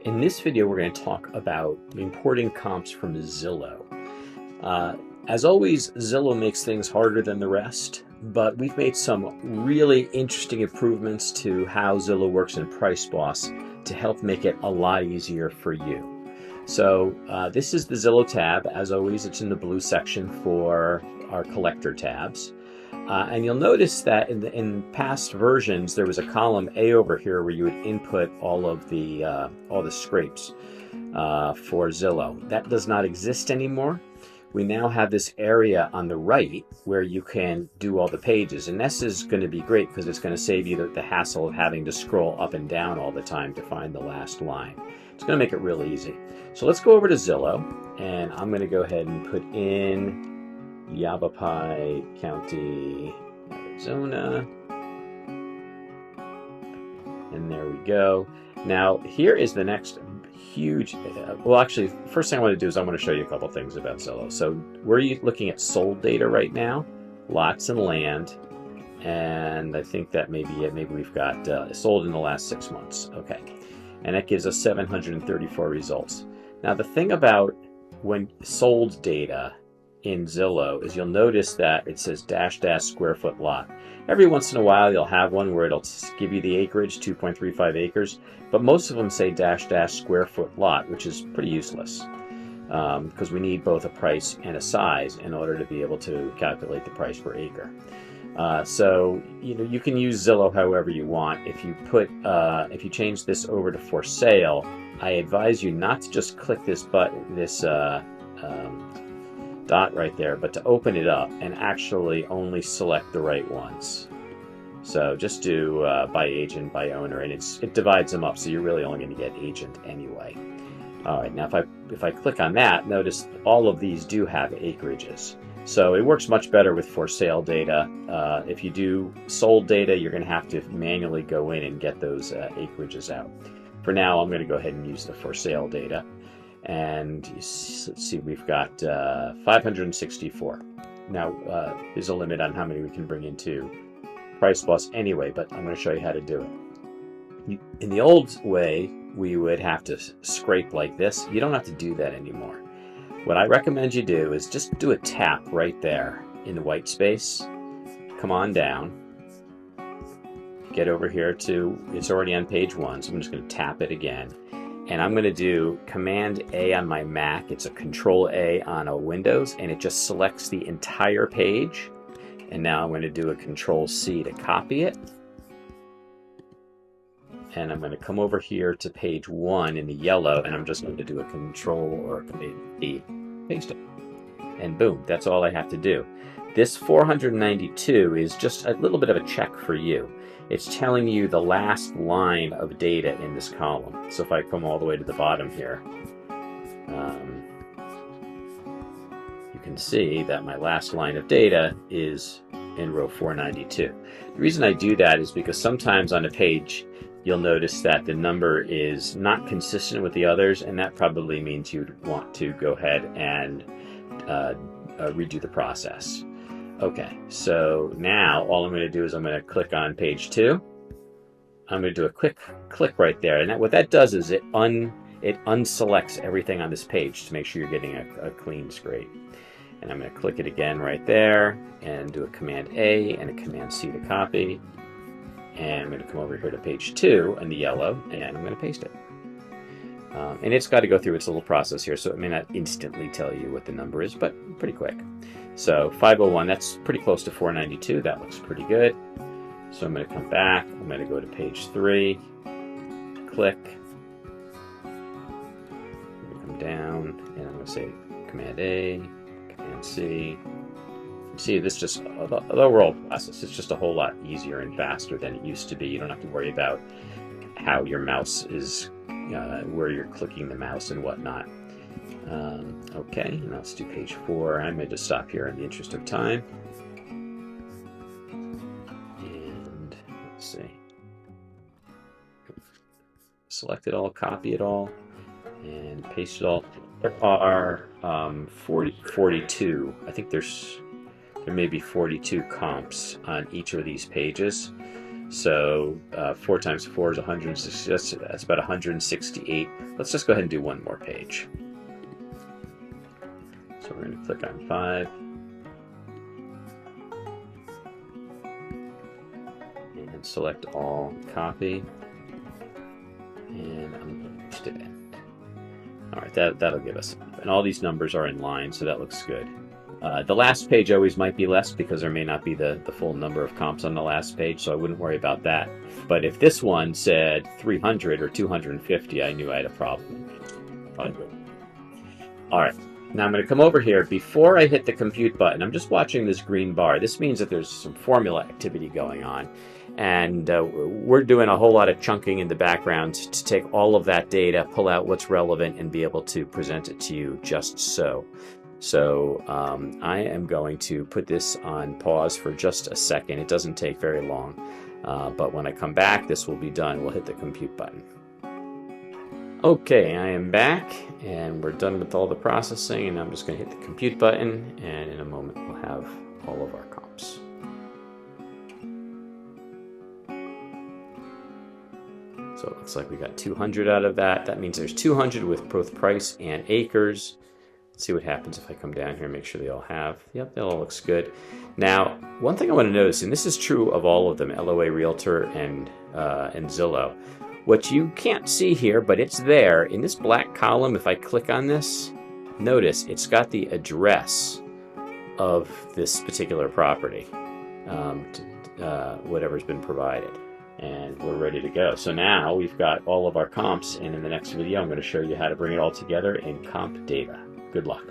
In this video, we're going to talk about importing comps from Zillow. As always, Zillow makes things harder than the rest, but we've made some really interesting improvements to how Zillow works in Price Boss to help make it a lot easier for you. So this is the Zillow tab. As always, it's in the blue section for our collector tabs. And you'll notice that in past versions, there was a column A over here where you would input all the scrapes for Zillow. That does not exist anymore. We now have this area on the right where you can do all the pages. And this is going to be great because it's going to save you the hassle of having to scroll up and down all the time to find the last line. It's going to make it real easy. So let's go over to Zillow, and I'm going to go ahead and put in Yavapai County, Arizona. And there we go. Now, here is the next huge, well, actually, first thing I want to do is I want to show you a couple things about Zillow. So we're looking at sold data right now, lots and land. And I think that may be it. Maybe we've got sold in the last 6 months. Okay. And that gives us 734 results. Now, the thing about when sold data in Zillow is you'll notice that it says -- square foot lot. Every once in a while you'll have one where it'll give you the acreage, 2.35 acres, but most of them say -- square foot lot, which is pretty useless because we need both a price and a size in order to be able to calculate the price per acre. So you can use Zillow however you want. If you change this over to for sale, I advise you not to just click this button, this dot right there, but to open it up and actually only select the right ones. So just do by agent, by owner, and it divides them up, so you're really only going to get agent anyway. All right, now if I click on that, notice all of these do have acreages. So it works much better with for sale data. If you do sold data, you're going to have to manually go in and get those acreages out. For now, I'm going to go ahead and use the for sale data. And let's see, we've got 564. Now, there's a limit on how many we can bring into Price Boss anyway, but I'm going to show you how to do it. In the old way, we would have to scrape like this. You don't have to do that anymore. What I recommend you do is just do a tap right there in the white space. Come on down. Get over here to, it's already on page 1, so I'm just going to tap it again. And I'm going to do Command A on my Mac. It's a Control A on a Windows, and it just selects the entire page. And now I'm going to do a Control C to copy it. And I'm going to come over here to page 1 in the yellow, and I'm just going to do a Control or Command E, paste it. And boom, that's all I have to do. This 492 is just a little bit of a check for you. It's telling you the last line of data in this column. So if I come all the way to the bottom here, you can see that my last line of data is in row 492. The reason I do that is because sometimes on a page, you'll notice that the number is not consistent with the others, and that probably means you'd want to go ahead and redo the process. Okay, so now all I'm going to do is I'm going to click on page 2. I'm going to do a quick click right there, and what that does is it unselects everything on this page to make sure you're getting a clean scrape. And I'm going to click it again right there and do a Command A and a Command C to copy. And I'm going to come over here to page 2 in the yellow, and I'm going to paste it. And it's got to go through its little process here, so it may not instantly tell you what the number is, but pretty quick. So 501, that's pretty close to 492. That looks pretty good. So I'm going to come back. I'm going to go to page 3, click. I'm going to come down, and I'm going to say Command A, Command C. See, this just, the overall process is just a whole lot easier and faster than it used to be. You don't have to worry about how your mouse is, where you're clicking the mouse and whatnot. Okay, now let's do page 4. I'm going to just stop here in the interest of time. And let's see. Select it all, copy it all, and paste it all. There are 42. I think there may be 42 comps on each of these pages. So 4 times 4 is 160. That's about 168. Let's just go ahead and do one more page. So we're going to click on 5. And select all, copy. And I'm going to paste it in. All right, that'll give us. And all these numbers are in line, so that looks good. The last page always might be less because there may not be the full number of comps on the last page, so I wouldn't worry about that. But if this one said 300 or 250, I knew I had a problem. Probably good. All right, now I'm going to come over here. Before I hit the compute button, I'm just watching this green bar. This means that there's some formula activity going on. And we're doing a whole lot of chunking in the background to take all of that data, pull out what's relevant, and be able to present it to you just so. So I am going to put this on pause for just a second. It doesn't take very long. But when I come back, this will be done. We'll hit the compute button. Okay, I am back, and we're done with all the processing. And I'm just going to hit the compute button. And in a moment, we'll have all of our comps. So it looks like we got 200 out of that. That means there's 200 with both price and acres. Let's see what happens if I come down here and make sure they all have. Yep, that all looks good. Now, one thing I want to notice, and this is true of all of them, LOA Realtor and Zillow, what you can't see here, but it's there, in this black column, if I click on this, notice it's got the address of this particular property, whatever's been provided. And we're ready to go. So now we've got all of our comps, and in the next video I'm going to show you how to bring it all together in comp data. Good luck.